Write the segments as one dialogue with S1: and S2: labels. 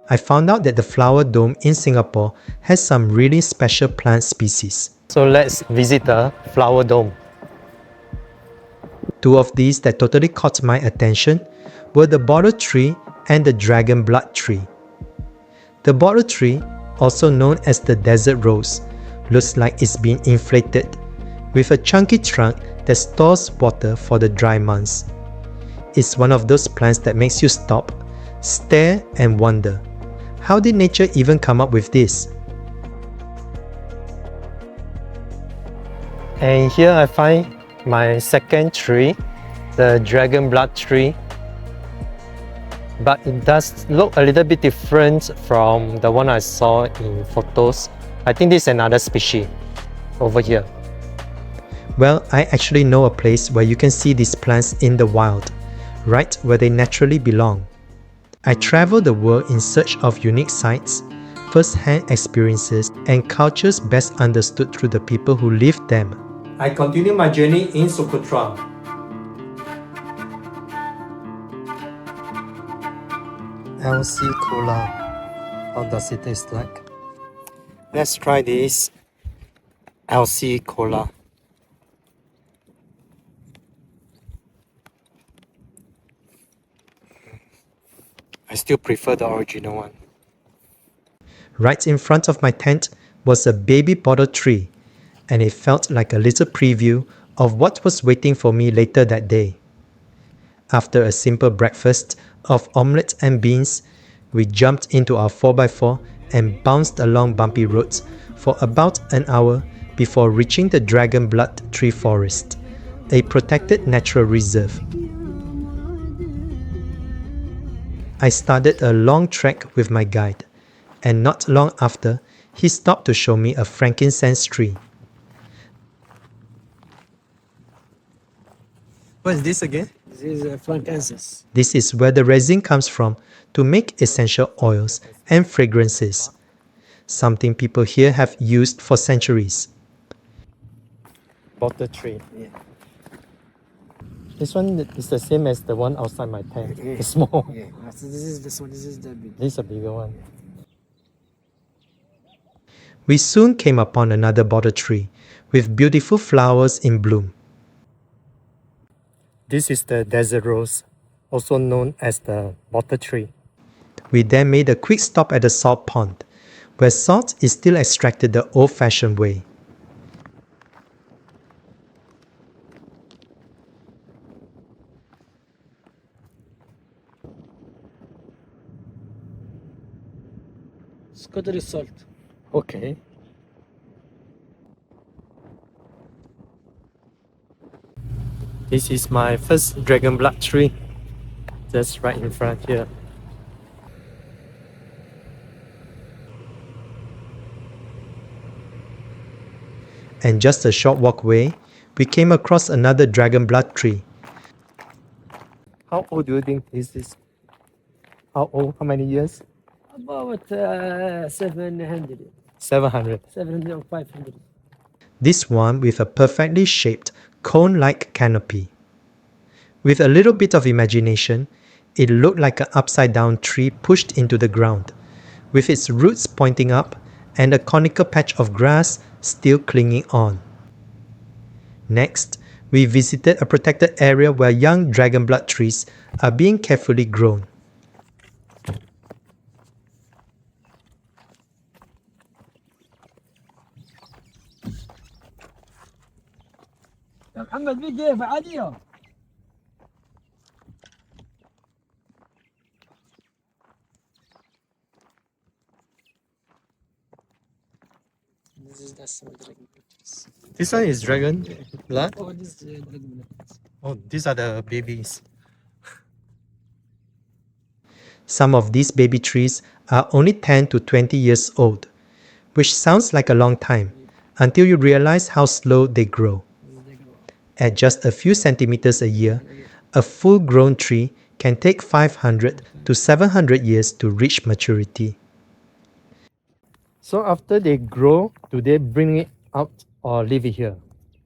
S1: I found out that the flower dome in Singapore has some really special plant species. So let's visit the flower dome. Two of these that totally caught my attention were the bottle tree and the dragon blood tree. The bottle tree, also known as the desert rose, looks like it's been inflated, with a chunky trunk that stores water for the dry months. It's one of those plants that makes you stop, stare and wonder, how did nature even come up with this? And here I find my second tree, the dragon blood tree. But it does look a little bit different from the one I saw in photos. I think this is another species over here. Well, I actually know a place where you can see these plants in the wild, right where they naturally belong. I travel the world in search of unique sites, first-hand experiences, and cultures best understood through the people who live them. I continue my journey in Socotra. LC Cola. How does it taste like? Let's try this LC Cola. I still prefer the original one. Right in front of my tent was a baby bottle tree, and it felt like a little preview of what was waiting for me later that day. After a simple breakfast of omelette and beans, we jumped into our 4x4 and bounced along bumpy roads for about an hour before reaching the Dragon Blood Tree Forest, a protected natural reserve. I started a long trek with my guide, and not long after, he stopped to show me a frankincense tree. What is this again?
S2: This is frankincense.
S1: This is where the resin comes from to make essential oils and fragrances, something people here have used for centuries. Bottle tree.
S2: Yeah.
S1: This one is the same as the one outside my tent. It's small.
S2: Yeah. So this is this one. This is the big.
S1: This is a bigger one. We soon came upon another bottle tree with beautiful flowers in bloom. This is the desert rose, also known as the bottle tree. We then made a quick stop at the salt pond, where salt is still extracted the old-fashioned way.
S2: Socotra salt.
S1: Okay. This is my first dragon blood tree, just right in front here. And just a short walk away, we came across another dragon blood tree. How old do you think this is? How old? How many years?
S2: About 700.
S1: 700.
S2: 700 or 500.
S1: This one with a perfectly shaped cone-like canopy. With a little bit of imagination, it looked like an upside-down tree pushed into the ground, with its roots pointing up and a conical patch of grass still clinging on. Next, we visited a protected area where young dragon blood trees are being carefully grown.
S2: يا محمد في كيف عادية؟ This is the small dragon blood.
S1: This one is dragon blood?
S2: Oh, this is dragon blood.
S1: Oh, these are the babies. Some of these baby trees are only 10 to 20 years old, which sounds like a long time until you realize how slow they grow. At just a few centimeters a year, a full-grown tree can take 500 to 700 years to reach maturity. So after they grow, do they bring it out or leave it here?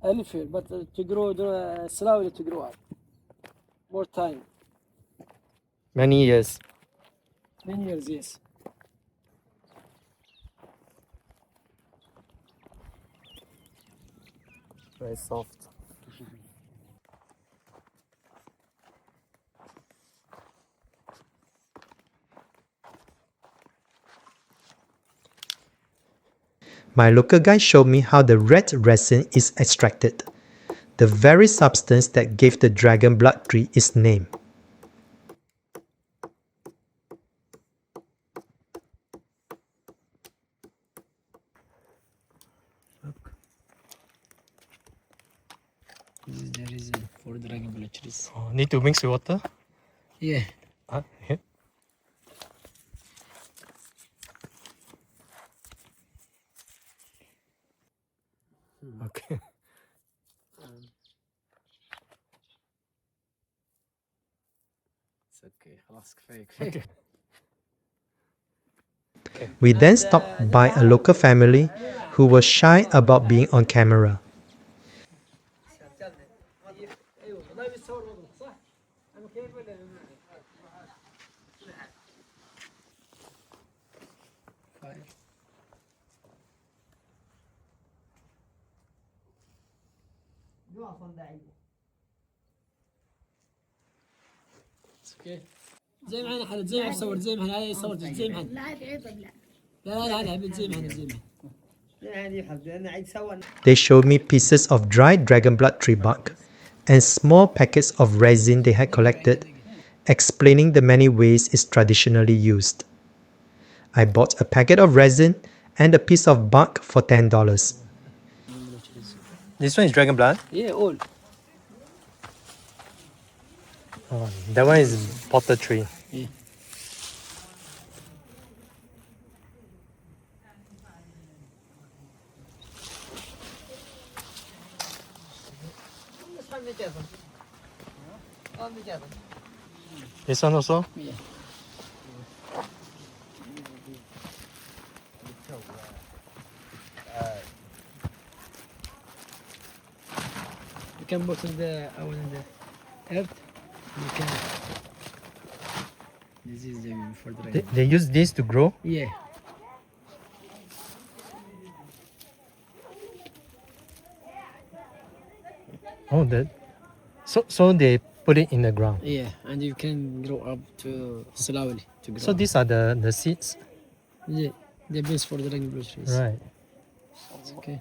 S2: I live here, but to grow slowly to grow up. More time.
S1: Many years.
S2: Many years, yes. Very soft.
S1: My local guide showed me how the red resin is extracted, the very substance that gave the dragon blood tree its name.
S2: Look. This is the reason for dragon blood trees.
S1: Oh, need to mix with water?
S2: Yeah.
S1: Yeah. Okay.
S2: It's okay. خلاص كفاية.
S1: We then stopped by a local family who was shy about being on camera.
S2: اوكي زي ما انا حلت زي ما صورت زي ما انا هاي صورت زي ما انا
S3: لا تعيط لا
S2: لا لا زي ما انا
S1: They showed me pieces of dried dragon blood tree bark and small packets of resin they had collected, explaining the many ways it's traditionally used. I bought a packet of resin and a piece of bark for $10. This one is dragon blood?
S2: Yeah, all.
S1: Oh, that one is potter tree.
S2: Yeah.
S1: This one also?
S2: Yeah. You can put in the earth. You can. This is the for dragon.
S1: They use this to grow?
S2: Yeah.
S1: Oh, that. So they put it in the ground.
S2: Yeah, and you can grow up to slowly to grow.
S1: So these are the seeds?
S2: Yeah, the best for the dragon blue trees.
S1: Right.
S2: It's okay.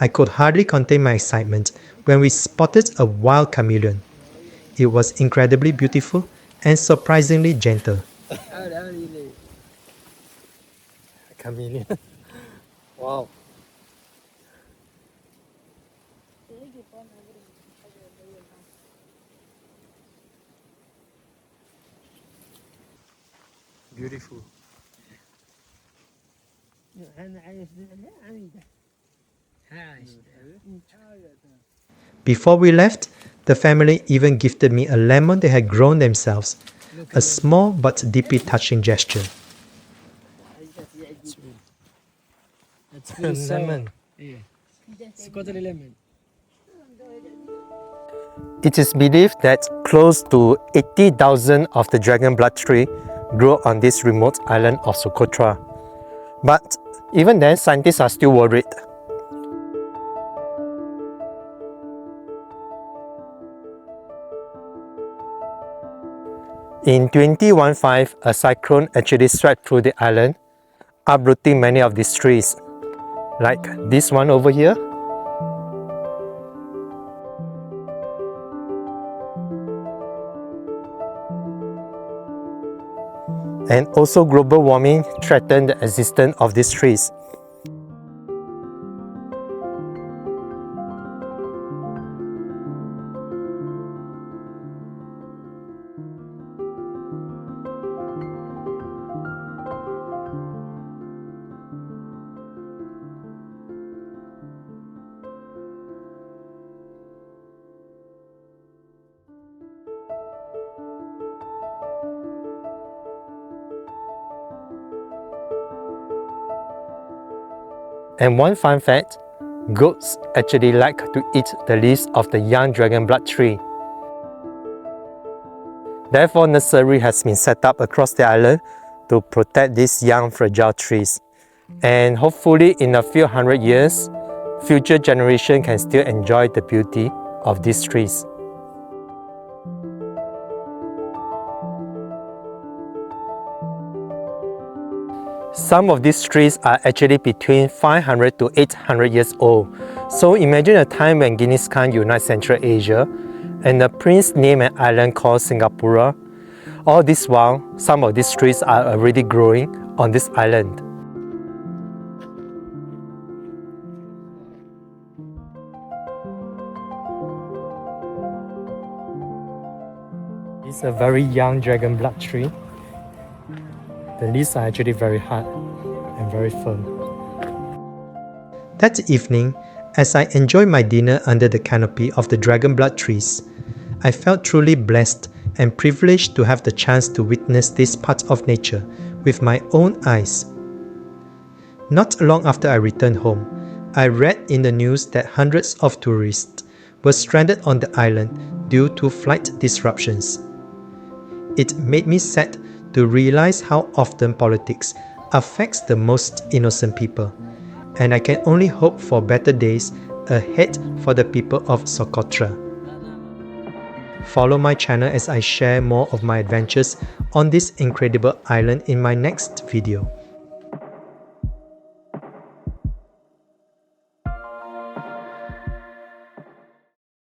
S1: I could hardly contain my excitement when we spotted a wild chameleon. It was incredibly beautiful and surprisingly gentle. Chameleon. Wow. Beautiful. Before we left, the family even gifted me a lemon they had grown themselves, a small but deeply touching gesture.
S2: It's very sour.
S1: Lemon.
S2: Yeah. Socotra lemon.
S1: It is believed that close to 80,000 of the dragon blood tree grow on this remote island of Socotra. But even then, scientists are still worried. In 2015, a cyclone actually swept through the island, uprooting many of these trees, like this one over here. And also global warming threatened the existence of these trees. And one fun fact, goats actually like to eat the leaves of the young dragon blood tree. Therefore, nursery has been set up across the island to protect these young fragile trees. And hopefully in a few hundred years, future generations can still enjoy the beauty of these trees. Some of these trees are actually between 500 to 800 years old. So imagine a time when Genghis Khan united Central Asia and the prince named an island called Singapura. All this while, some of these trees are already growing on this island. It's a very young dragon blood tree. The leaves are actually very hard and very firm. That evening, as I enjoyed my dinner under the canopy of the dragon blood trees, I felt truly blessed and privileged to have the chance to witness this part of nature with my own eyes. Not long after I returned home, I read in the news that hundreds of tourists were stranded on the island due to flight disruptions. It made me sad to realize how often politics affects the most innocent people, and I can only hope for better days ahead for the people of Socotra. Follow my channel as I share more of my adventures on this incredible island in my next video.